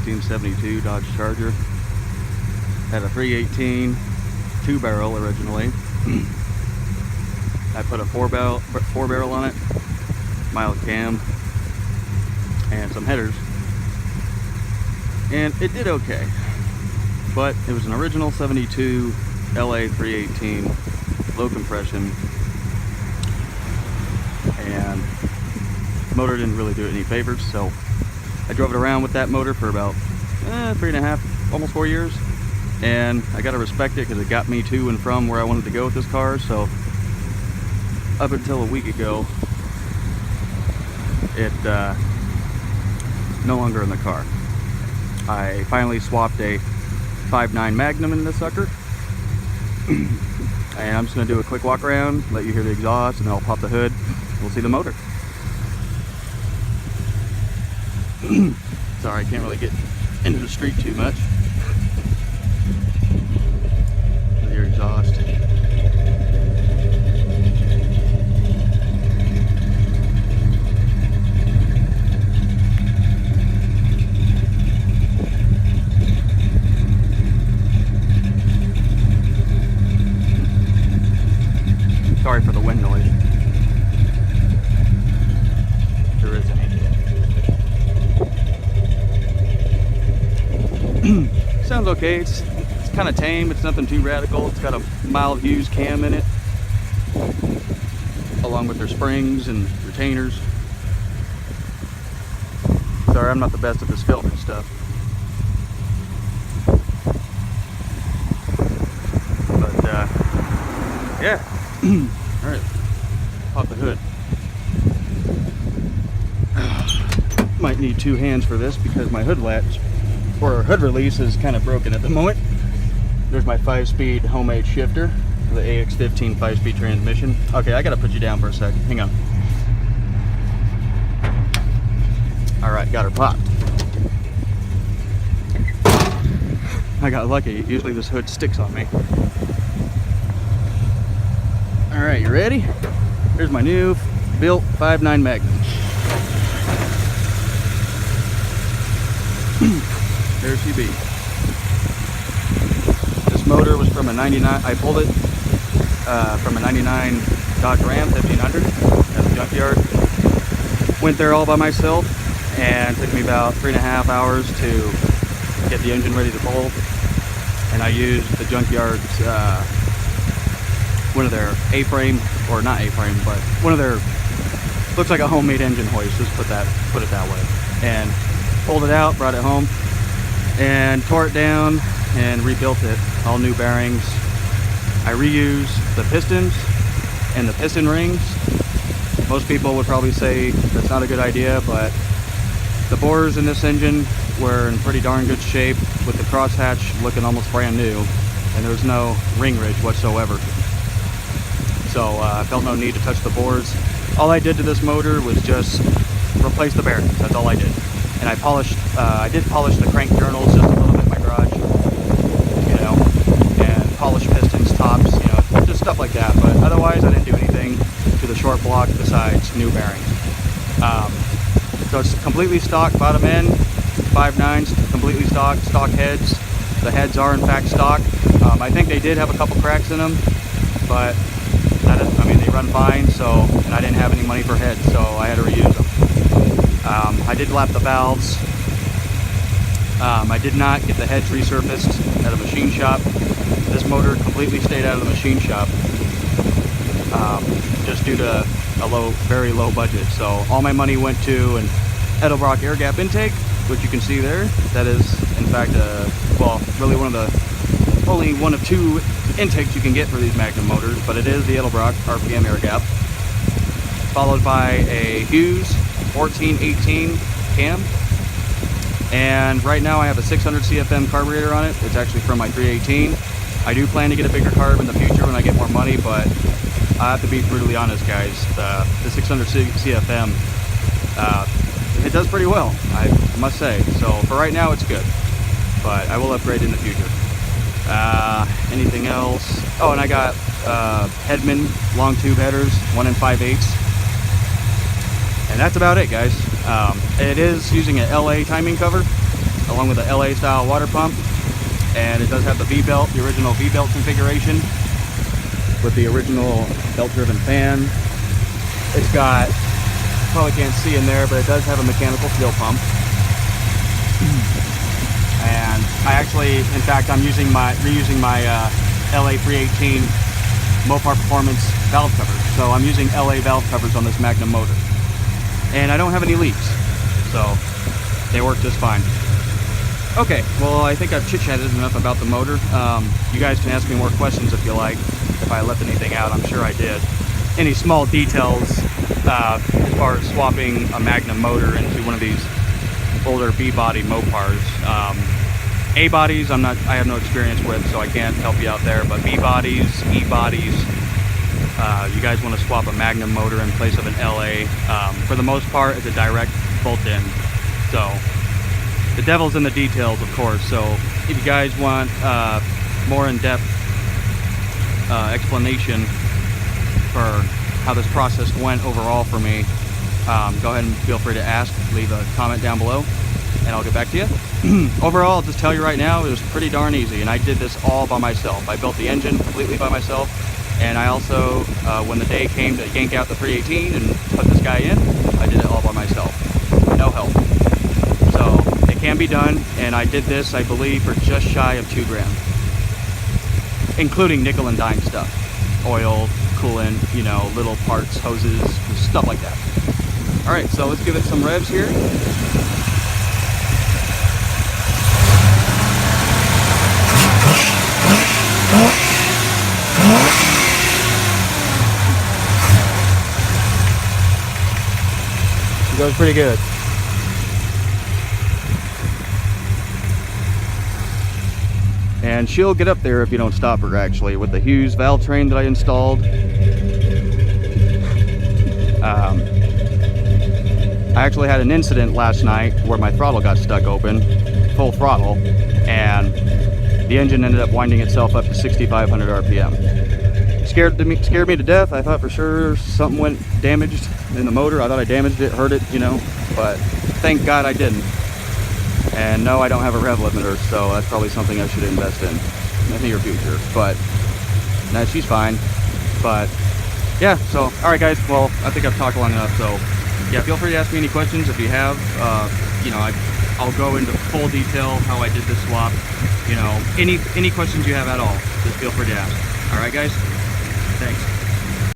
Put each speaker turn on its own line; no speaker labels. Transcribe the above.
1972 Dodge Charger. Had a 318 2-barrel originally. I put a four barrel on it, mild cam, and some headers, and it did okay. But it was an original 72 LA 318, low compression, and the motor didn't really do it any favors. So I drove it around with that motor for about 3.5, almost 4 years, and I gotta respect it because it got me to and from where I wanted to go with this car. So up until a week ago, it no longer in the car. I finally swapped a 5.9 Magnum in this sucker, and I'm just gonna do a quick walk around, let you hear the exhaust, and then I'll pop the hood. We'll see the motor. Sorry, I can't really get into the street too much. Your exhaust. Sorry for the wind noise. There is any. Sounds okay. It's kind of tame. It's nothing too radical. It's got a mild Hughes cam in it, along with their springs and retainers. Sorry, I'm not the best at this filming stuff. But yeah. All right, pop the hood. Might need two hands for this because my hood latch or hood release is kind of broken at the moment. There's my 5-speed homemade shifter, the AX15 5-speed transmission. Okay, I gotta put you down for a sec. Hang on. All right, got her popped. I got lucky. Usually this hood sticks on me. All right, you ready? Here's my new built 5.9 Magnum. There she be. This motor was from a 99, I pulled it from a 99 Dodge Ram 1500 at the junkyard. Went there all by myself, and it took me about 3.5 hours to get the engine ready to pull. And I used the junkyard's one of their A-frame, or not A-frame, but one of their, looks like a homemade engine hoist, just put it that way. And pulled it out, brought it home, and tore it down and rebuilt it. All new bearings. I reused the pistons and the piston rings. Most people would probably say that's not a good idea, but the bores in this engine were in pretty darn good shape, with the crosshatch looking almost brand new, and there was no ring ridge whatsoever. So I felt no need to touch the bores. All I did to this motor was just replace the bearings. That's all I did. And I polished, I did polish the crank journals just a little bit in my garage, you know, and polish pistons, tops, you know, just stuff like that. But otherwise, I didn't do anything to the short block besides new bearings. So it's completely stock bottom end, 5.9s, completely stock heads. The heads are in fact stock. I think they did have a couple cracks in them, but I mean, they run fine. So, and I didn't have any money for heads, so I had to reuse them. I did lap the valves. I did not get the heads resurfaced at a machine shop. This motor completely stayed out of the machine shop, just due to a very low budget. So all my money went to an Edelbrock air gap intake, which you can see there. That is, in fact, well, really only one of two intakes you can get for these Magnum motors, but it is the Edelbrock RPM air gap, followed by a Hughes 1418 cam, and right now I have a 600 CFM carburetor on it. It's actually from my 318. I do plan to get a bigger carb in the future when I get more money, but I have to be brutally honest, guys. The 600 CFM, it does pretty well, I must say. So for right now, it's good, but I will upgrade in the future. Anything else? Oh, and I got Hedman long tube headers, 1 5/8. And that's about it, guys. It is using an LA timing cover, along with the LA style water pump. And it does have the V-belt, the original V-belt configuration with the original belt-driven fan. It's got, probably can't see in there, but it does have a mechanical fuel pump. And I actually, in fact, I'm reusing my LA 318 Mopar Performance valve covers. So I'm using LA valve covers on this Magnum motor. And I don't have any leaks, so they work just fine. Okay, well, I think I've chit-chatted enough about the motor. You guys can ask me more questions if you like, if I left anything out. I'm sure I did. Any small details as far as swapping a Magnum motor into one of these older B-body Mopars. A-bodies, I have no experience with, so I can't help you out there. But B-bodies, E-bodies, you guys want to swap a Magnum motor in place of an LA. For the most part, it's a direct bolt-in. So the devil's in the details, of course. So if you guys want more in-depth explanation for how this process went overall for me, go ahead and feel free to ask. Leave a comment down below, and I'll get back to you. Overall, I'll just tell you right now, it was pretty darn easy, and I did this all by myself. I built the engine completely by myself, and I also, when the day came to yank out the 318 and put this guy in, I did it all by myself. No help. So it can be done, and I did this, I believe, for just shy of $2 grand, including nickel and dime stuff. Oil, coolant, you know, little parts, hoses, stuff like that. All right, so let's give it some revs here. It goes pretty good. And she'll get up there if you don't stop her, actually, with the Hughes valve train that I installed. I actually had an incident last night where my throttle got stuck open, full throttle, and the engine ended up winding itself up to 6,500 RPM. Scared me to death. I thought for sure something went damaged in the motor. I thought I damaged it, hurt it, you know, but thank God I didn't. And no, I don't have a rev limiter, so that's probably something I should invest in the near future. But no, she's fine. But yeah, so all right, guys. Well, I think I've talked long enough. So yeah, feel free to ask me any questions if you have. You know, I'll go into full detail how I did this swap. You know, any questions you have at all, just feel free to ask. All right, guys. Thanks.